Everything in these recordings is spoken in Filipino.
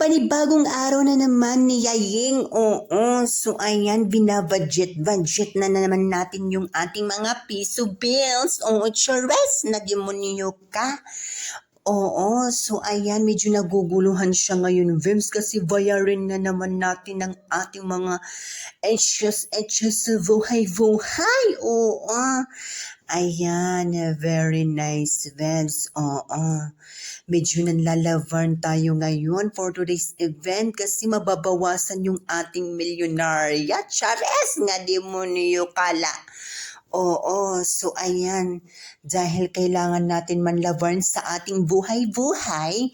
Panibagong araw na naman ni Yaying. Oo, so ayan, binabudget na naman natin yung ating mga piso bills. Oo, chores, nagimonyo ka. Oo, so ayan, medyo naguguluhan siya ngayon, Vims, kasi bayarin na naman natin ang ating mga etches sa buhay-buhay. Oo, ayan, very nice, Vims. Oo. Medyo nanlalavarn tayo ngayon for today's event kasi mababawasan yung ating milyonarya. Chares nga di mo niyo kala. Oo, so ayan, dahil kailangan natin manlavarn sa ating buhay-buhay,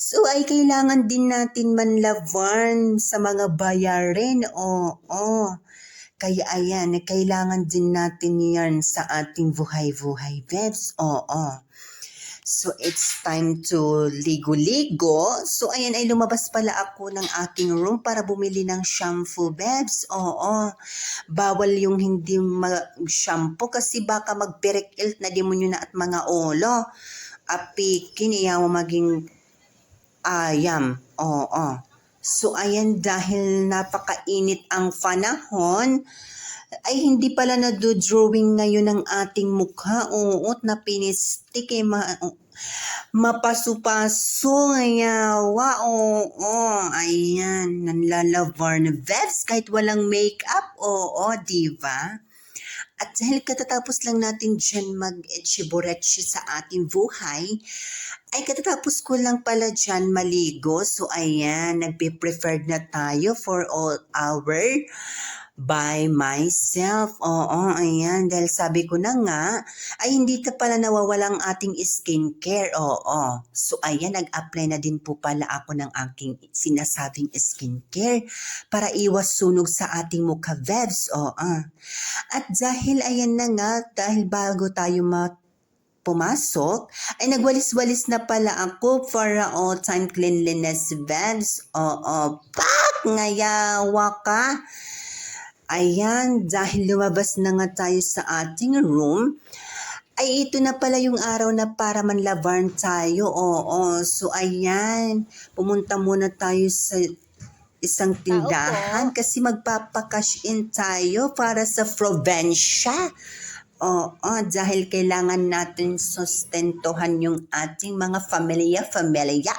so ay kailangan din natin manlavarn sa mga bayarin. Oo, kaya ayan, kailangan din natin yan sa ating buhay-buhay, Bebs. Oo. So, it's time to ligo-ligo. So, ayan ay lumabas pala ako ng aking room para bumili ng shampoo, Bebs. Oo. Bawal yung hindi shampoo kasi baka magperekilt na demonyo na at mga ulo. Apikin, iyaw maging ayam. Oo. So, ayan dahil napakainit ang panahon, ay hindi pala na-drawing ngayon ang ating mukha. Oo, na pinistik eh, mapasupaso, yawa, oo, ayan, nanlalavar na vets kahit walang makeup, oo, diba? At dahil katatapos lang natin dyan mag-echiborechi sa ating buhay, ay katatapos ko lang pala dyan maligo. So ayan, nagpe-preferred na tayo for all hour by myself. Oo, ayan. Dahil sabi ko na nga, ay hindi na pala nawawalang ating skincare. Oo. So, ayan, nag-apply na din po pala ako ng aking sinasabing skincare para iwas sunog sa ating mukha, Vebs. Oo. At dahil, ayan na nga, dahil bago tayo pumasok, ay nagwalis-walis na pala ako para all-time cleanliness, Vebs. Oo. Pak! Ngayawa ka! Ayan, dahil lumabas na nga tayo sa ating room, ay ito na pala yung araw na para manlavarn tayo. Oo, so ayan, pumunta muna tayo sa isang tindahan kasi magpapakash in tayo para sa probinsya. Oo, dahil kailangan natin sustentuhan yung ating mga familia.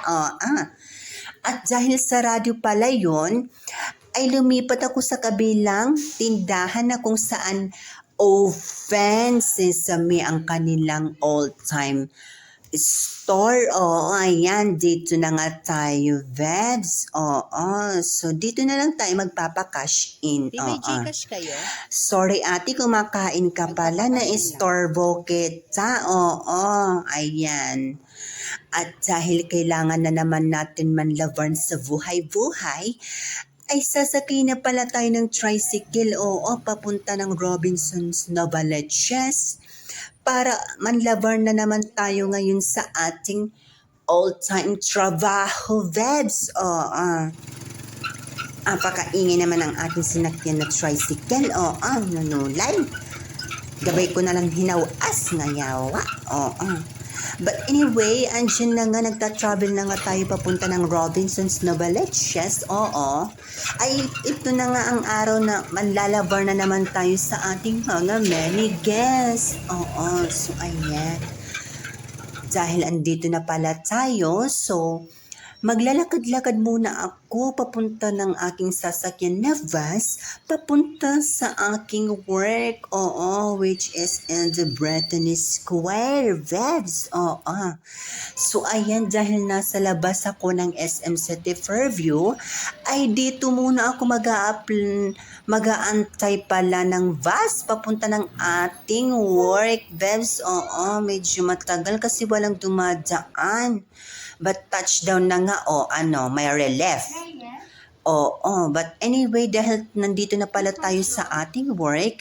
Oo. At dahil sa radyo pala yun, ay lumipat ako sa kabilang tindahan na kung saan Oven Sesame ang kanilang all-time store. Oo, ayan, dito na nga tayo, Vebs. Oo, so dito na lang tayo magpapakash in. Di may Gcash kayo? Sorry ate, kumakain ka pala na istorbo kita. Oo, ayan. At dahil kailangan na naman natin manlavarn sa buhay-buhay, ay sasakay na pala tayo ng tricycle, oo, papunta ng Robinson's Novaliches para manlavar na naman tayo ngayon sa ating all-time trabaho, Vebs. Oo. Apakaingay naman ang ating sinakyan na tricycle, oo, nanulay. Gabay ko na lang hinawas ngayawa, oo. But anyway, andyan na nga, nagta-travel na nga tayo papunta ng Robinson's Novaliches. Oo. Ay, ito na nga ang araw na manlalabar na naman tayo sa ating mga many guests. Oo. So, ayan. Dahil andito na pala tayo, so maglalakad-lakad muna ako papunta ng aking sasakyan na bus, papunta sa aking work, oo, which is in the Brittany Square, Vebs, oo. So, ayan, dahil nasa labas ako ng SM City Fairview, ay dito muna ako mag-aantay pala ng bus papunta ng ating work, Vebs, oo, medyo matagal kasi walang dumadaan. But touchdown na nga, may relief. Oo, but anyway, dahil nandito na pala tayo sa ating work,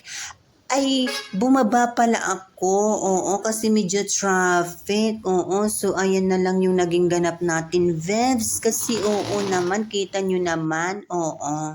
ay bumaba pala ako, oo, kasi medyo traffic, oo, so ayan na lang yung naging ganap natin, Vebs, kasi oo naman, kita nyo naman, oo.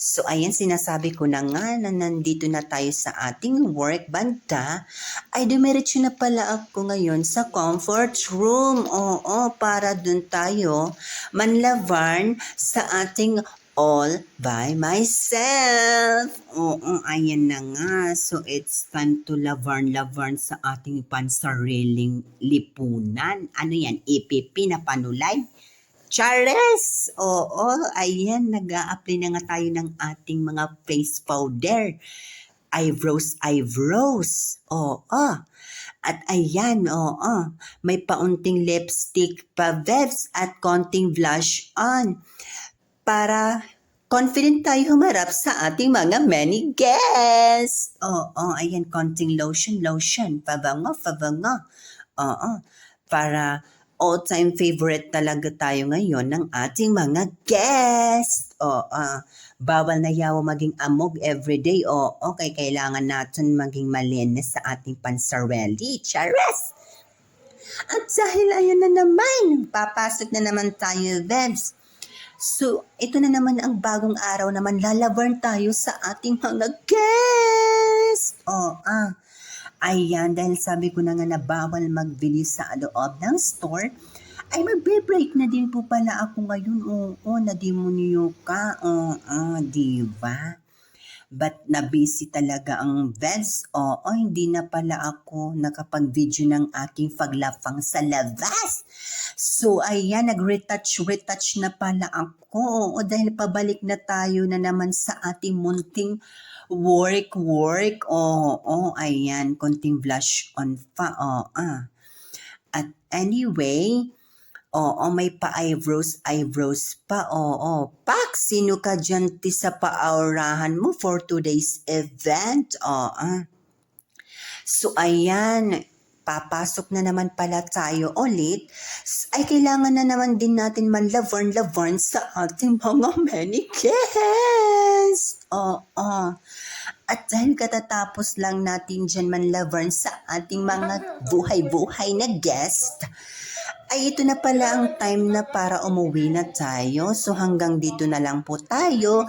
So ayan, sinasabi ko na nga na nandito na tayo sa ating work banda, ay dumiretso na pala ako ngayon sa comfort room. Oo, para dun tayo manlavarn sa ating all by myself. Oo, ayan na nga. So it's time to lavarn sa ating pansariling lipunan. Ano yan, EPP na panulay? Chares! Oo, ayan, nag-a-apply na nga tayo ng ating mga face powder. Eyebrows. Oo. At ayan, oo, may paunting lipstick pa, Vebs, at konting blush on. Para confident tayo humarap sa ating mga many guests. Oo, ayan, konting lotion. Pabango. Oo, para all-time favorite talaga tayo ngayon ng ating mga guests. Bawal na yawa maging amog everyday. Okay, kailangan natin maging malinis sa ating pansarili. Chares! At dahil ayan na naman, papasok na naman tayo, Vebs. So, ito na naman ang bagong araw naman, lalabarn tayo sa ating mga guests. Ayan, dahil sabi ko na nga na bawal magbili sa loob ng store, ay magbe-break na din po pala ako ngayon. Nadimonyo ka. Diba? But na-busy talaga ang Vebs. Hindi na pala ako nakapag-video ng aking paglapang sa labas. So, ayan, nag-retouch na pala ako. Dahil pabalik na tayo na naman sa ating munting work. Ayan, konting blush on pa. At anyway, may pa-eyebrows pa. Pak, sino ka dyan sa pa-aurahan mo for today's event? So, ayan, papasok na naman pala tayo ulit. Ay, kailangan na naman din natin manlavarn sa ating mga mannequins. At dahil katatapos lang natin dyan manlavarn sa ating mga buhay-buhay na guest, ay ito na pala ang time na para umuwi na tayo. So hanggang dito na lang po tayo.